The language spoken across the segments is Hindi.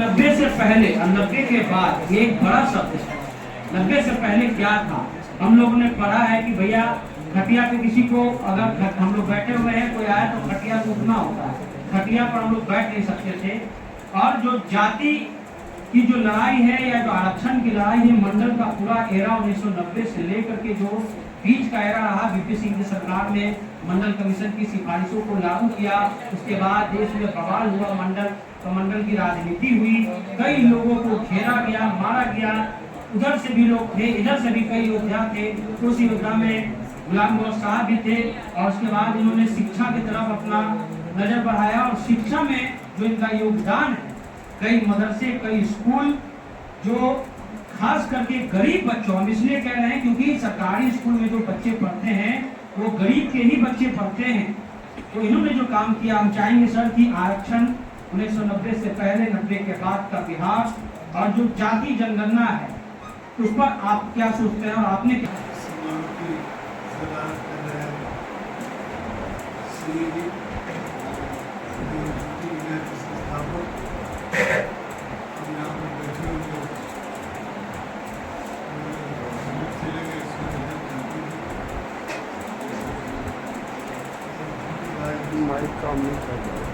90 से पहले और 90 के बाद एक बड़ा शब्द है। 90 से पहले क्या था, हम लोगों ने पढ़ा है कि भैया खटिया पे किसी को अगर हम लोग बैठे हुए हैं कोई आए तो खटिया को उठना होता है, खटिया पर हम लोग बैठ नहीं सकते थे। और जो जाति की जो लड़ाई है या जो आरक्षण की लड़ाई है, मंडल का पूरा एरा 1990 से लेकर के जो बीच का एरा रहा, वीपी सिंह की सरकार ने मंडल कमीशन की सिफारिशों को लागू किया। उसके बाद देश में बवाल हुआ, मंडल की राजनीति हुई, कई लोगों को घेरा गया, मारा गया। उधर से भी लोग थे, इधर से भी कई योद्धा थे। उस योद्धा में गुलाम गौस साहब भी थे। और उसके बाद इन्होंने शिक्षा की तरफ अपना नजर बढ़ाया और शिक्षा में जो इनका योगदान है, कई मदरसे, कई स्कूल, जो खास करके गरीब बच्चों, हम इसलिए कह रहे हैं क्योंकि सरकारी स्कूल में जो बच्चे पढ़ते हैं वो गरीब के ही बच्चे पढ़ते हैं। तो इन्होंने जो काम किया, हम चाहेंगे सर कि आरक्षण 1990 से पहले 90 के बाद का बिहार और जो जाति जनगणना है उस पर आप क्या सोचते हैं और आपने क्या माइक काम नहीं कर रहा है।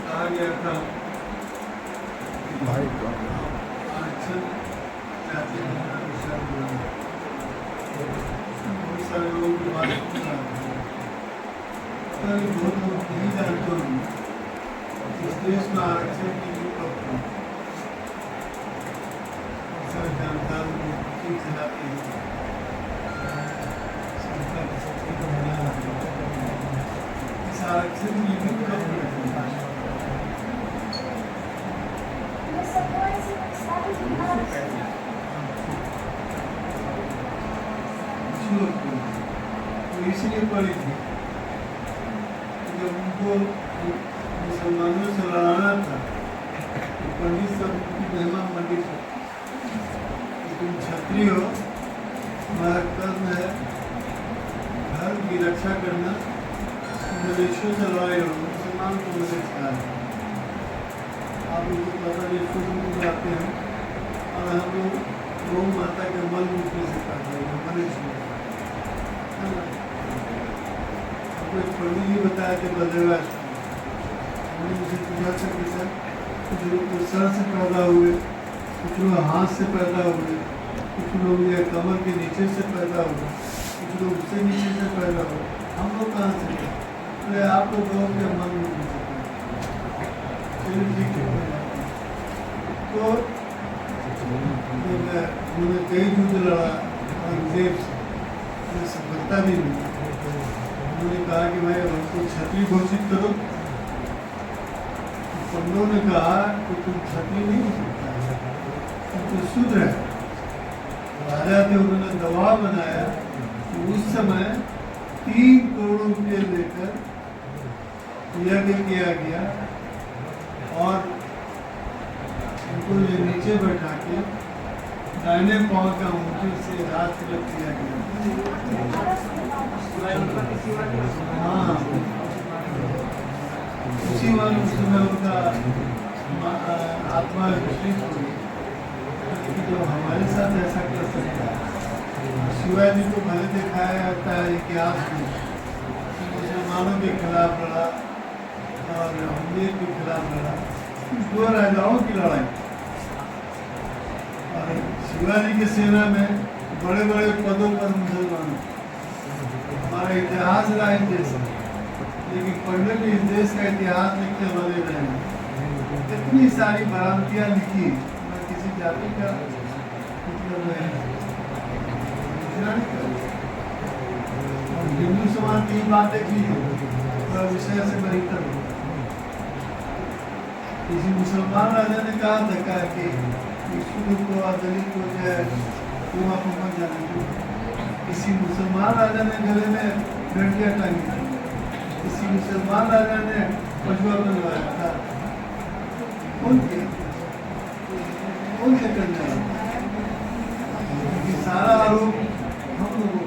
कहा गया था माइक काम आरक्षण जाति बहुत सारे लोग की बात बहुत लोग नहीं जानते होंगे इस देश में आरक्षण की जो जानकार ठीक चलाते हैं इस आरक्षण की भी तो इसलिए पड़ी थी जब उनको मुसलमानों से लड़ाना था तो पंडित सब की महिमा मंडित है, तुम क्षत्रिय हो, तुम्हारा कर्म है धर्म की रक्षा करना, मनुष्यों से लड़ाई हो, मुसलमान को मदद है। आप उनको पता नहीं शुरू जाते हैं और हम लोग गौ माता के मल मूत्र से करते हैं मनुष्य पंडित जी बताया कि बदलवा हमने मुझे पूछा था कि सर कुछ लोग तो सर से पैदा हुए, कुछ लोग हाथ से पैदा हुए, कुछ लोग ये कमर के नीचे से पैदा हुए, कुछ लोग उससे नीचे से पैदा हुए, हम लोग कहाँ से गए? अरे आप लोग गौ के मन में चलिए ठीक है। तो उन्होंने कई युद्ध लड़ा औरंगजेब से, सफलता भी मिली। उन्होंने कहा कि भाई हमको क्षत्रिय घोषित करो। पंडों ने कहा कि तुम क्षत्रिय नहीं हो सकता, तुम तो शूद्र है। राजा थे, उन्होंने दबाव बनाया कि उस समय 3 करोड़ रुपये लेकर यज्ञ किया गया और उनको ये नीचे बैठा के दाहिने पांव का ऊँचे से राज तिलक किया गया। हाँ, उसी वाले समय उनका आत्मा विचलित हुई कि जो हमारे साथ ऐसा कर सकता है। शिवाजी को भले दिखाया जाता है इतिहास में मुसलमानों के खिलाफ लड़ा और अमीर के खिलाफ लड़ा, 2 राजाओं की लड़ाई। और शिवाजी की सेना में बड़े बड़े पदों पर मुसलमान, हमारा इतिहास रहा है देश, लेकिन पढ़ने में इस देश का इतिहास लिखने वाले रहे। इतनी सारी भ्रांतियाँ लिखी, मैं किसी जाति का मतलब नहीं, हिंदू समाज की बातें की विषय से बेहतर हो। किसी मुसलमान राजा ने कहा था कि सूर्य को दलित को जो है कुआं को मत जाने। किसी मुसलमान राजा ने गले में घंटियां टांगी थी, किसी मुसलमान राजा ने पशुआ बनवाया था। कौन से करने वाला? सारा आरोप हम लोगों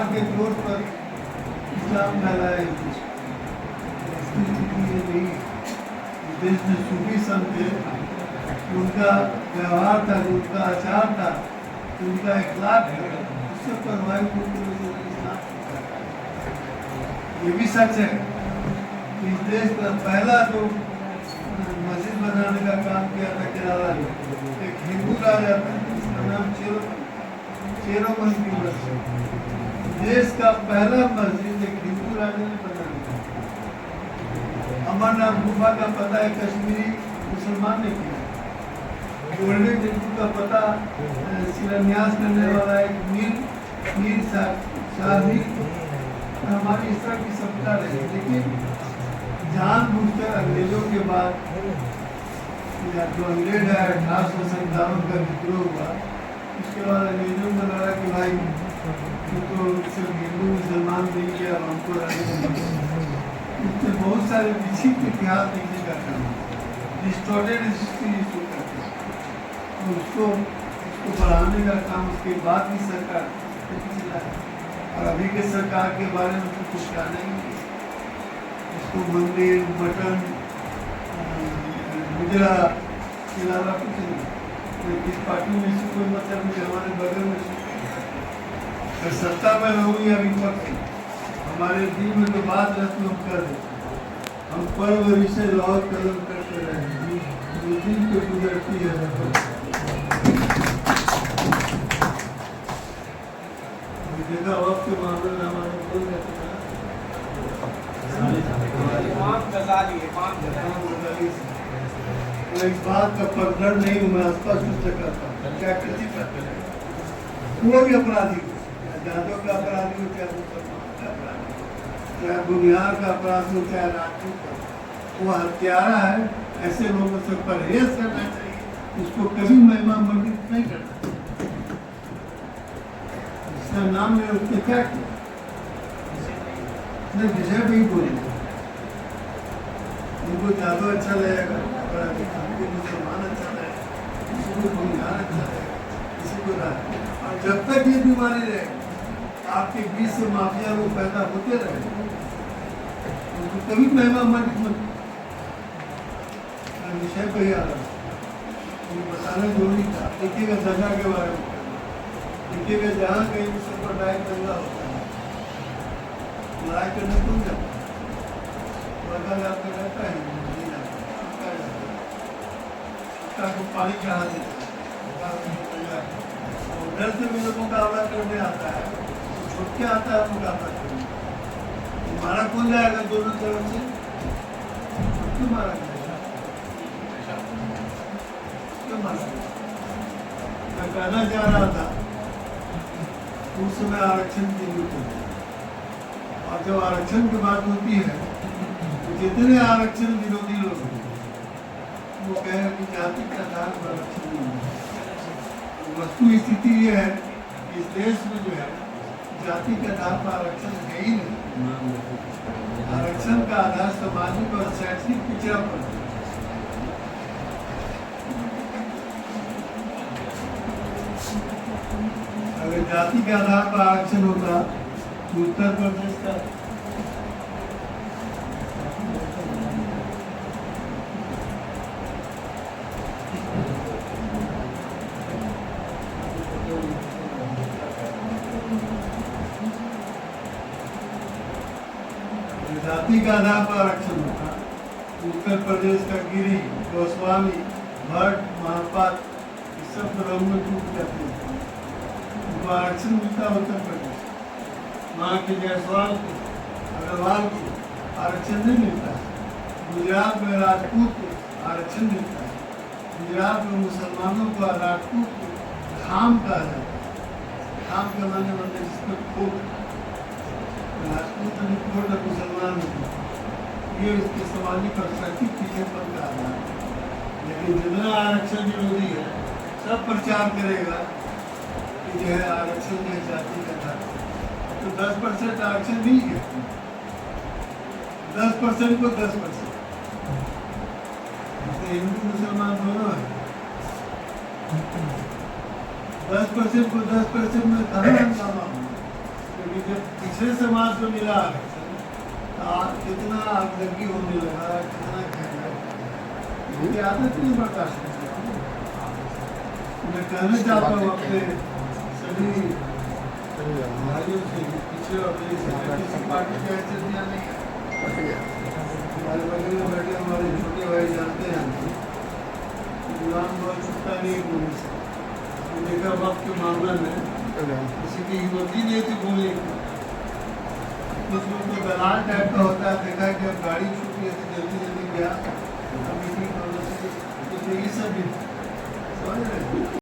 व्यवहार के तौर पर इस्लाम फैलाया है देश में। इसकी स्थिति ये नहीं है। इस देश में सूफी संत थे, उनका व्यवहार था, उनका आचार था, उनका इखलाक था, उससे परवाही होते हुए इस्लाम फैलाया। ये भी सच है कि इस देश का पहला जो मस्जिद बनाने का काम किया था केरला में, एक हिंदू राजा था जिसका नाम चेरोमन की मस्जिद। देश का पहला मस्जिद एक हिंदू राजा ने बनाया। अमरनाथ गुफा का पता एक कश्मीरी मुसलमान ने किया। गोल्डन टेम्पल का पता शिलान्यास करने वाला एक मीर शाही। हमारी इस तरह की सत्ता रही, लेकिन जानबूझकर अंग्रेजों के बाद या जो अंग्रेज है 1857 का विद्रोह हुआ, उसके बाद अंग्रेजों को लगा कि भाई तो सिर्फ हिंदू मुसलमान नहीं है, अब हमको इसमें बहुत सारे विचित्र इतिहास लिखने का काम, डिस्टॉर्टेड हिस्ट्री इसको करते हैं, तो उसको बढ़ाने का काम उसके बाद की सरकार चला है। और अभी के सरकार के बारे में तो कुछ कहना ही नहीं। इसको मंदिर, मटन, गुजरा के अलावा कुछ नहीं। किस पार्टी में से कोई मतलब नहीं, हमारे बगल में से सत्ता में रहूँ या विपक्ष, हमारे दिल में तो बात रहती हम कर देते। हम पर्व विषय लौट कदम करते रहे, जो दिल पे गुजरती है। देखा वक्त के मामले में हमारे बोल रहे थे इस बात का पकड़ नहीं हूँ, मैं स्पष्ट करता हूँ क्या किसी कोई भी अपराधी हो, जातों का अपराधी हो, चाहे मुसलमान का अपराधी, चाहे बुनियाद का अपराधी हो, चाहे राजपूत का, वो हत्यारा है। ऐसे लोगों से परहेज करना चाहिए, उसको कभी महिमा मंडित नहीं करना। इसका नाम ले उसने क्या किया, उसने विषय भी बोले। उनको जादू अच्छा लगेगा, हमको मुसलमान अच्छा लगेगा, किसी को बुनियाद अच्छा लगेगा, किसी को राज। और जब तक ये बीमारी रहेगी, आपके बीच से माफिया लोग पैदा होते रहेंगे, उनको कभी महिमा मंडित मत विषय पे ही आ रहा है। बताना जरूरी था। देखिएगा दंगा के बारे में, देखिएगा जहाँ कहीं उसके ऊपर डायरेक्ट दंगा होता है, लड़ाई करने कौन जाता है? बदल जाता रहता है, को पानी चढ़ा देता है, उधर से भी लोग मुकाबला करने आता है, छुट के आता है मुकाबला करने। मारा कौन जाएगा दोनों तरफ से? क्यों मारा जाएगा? क्यों मारा? मैं कहना चाह रहा था उस समय आरक्षण की नीति, और जब आरक्षण की बात होती है तो जितने आरक्षण विरोधी लोग वो कह रहे कि जाति के आधार पर आरक्षण नहीं है। वस्तु स्थिति ये है कि इस देश में जो है जाति के आधार पर आरक्षण है ही नहीं। आरक्षण का आधार सामाजिक और शैक्षणिक पिछड़ापन। अगर जाति के आधार पर आरक्षण होता तो उत्तर प्रदेश का जाति के आधार पर आरक्षण होता, उत्तर प्रदेश का गिरी, गोस्वामी, भट्ट, महापात्र सब धर्म में टूट जाते हैं। उनको आरक्षण मिलता उत्तर प्रदेश, वहाँ के जायसवाल को, अग्रवाल को आरक्षण नहीं मिलता है। गुजरात में राजपूत को आरक्षण मिलता है। गुजरात में मुसलमानों को राजपूत को खाम कहा जाता है। खाम के माने मतलब जिसमें खोट, राजपूत में खोट और मुसलमान में, ये उसके सामाजिक और शैक्षिक पिछड़ेपन का आधार है। लेकिन जितना आरक्षण विरोधी है सब प्रचार करेगा कि जो है आरक्षण जो जाति का था, तो 10% आरक्षण नहीं है, 10% को 10%, हिंदू मुसलमान दोनों है। 10% को 10% में कहाँ हंगामा होगा, क्योंकि जब पिछले समाज को मिला कितना आगदगी होने लगा, कितना कहना ये आदत नहीं बर्दाश्त करता। मैं कहना चाहता हूँ अपने सभी भाइयों से पीछे और किसी पार्टी की हैसियत नहीं आने हमारे बगल में बैठे हमारे छोटे भाई जानते हैं गुलाम बहुत छुट्टा नहीं पुलिस देखा वक्त के मामले में किसी की हिम्मत ही नहीं थी बोलने की। कुछ लोग तो दलाल टाइप का होता है, देखा कि अब गाड़ी छूटी है तो जल्दी जल्दी गया, मीटिंग ये सब भी समझ रहे